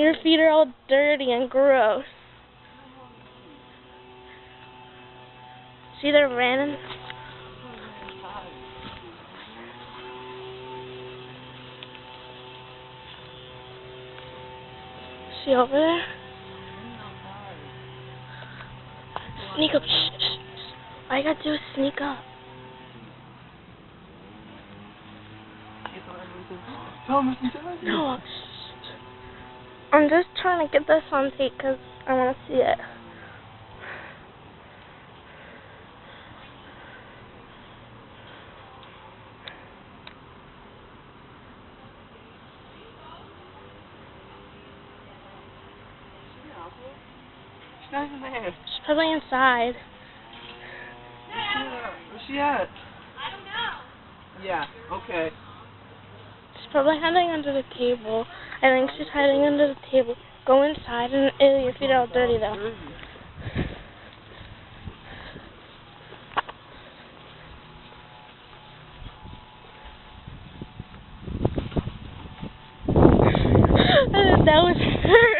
Your feet are all dirty and gross. See, they're random. See over there? Sneak up. Shh, shh. All you gotta do is sneak up. No. I'm just trying to get this on tape because I want to see it. She's not even there. She's probably inside. Where's she at? I don't know. Yeah, okay. She's probably hiding under the table. I think she's hiding under the table. Go inside and ew, your feet are all dirty though. That was her.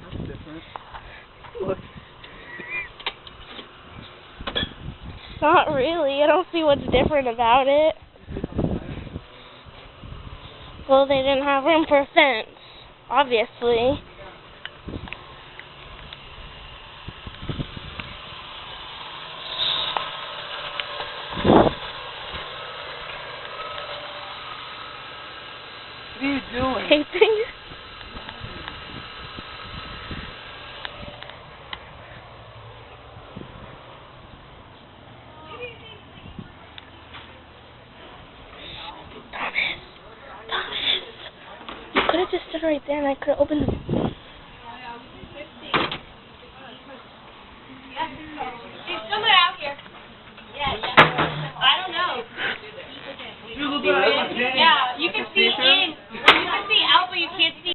That's different. Look. Not really. I don't see what's different about it. Well, they didn't have room for a fence, obviously. What are you doing? Taping? Thomas. You could have just stood right there and I could have opened the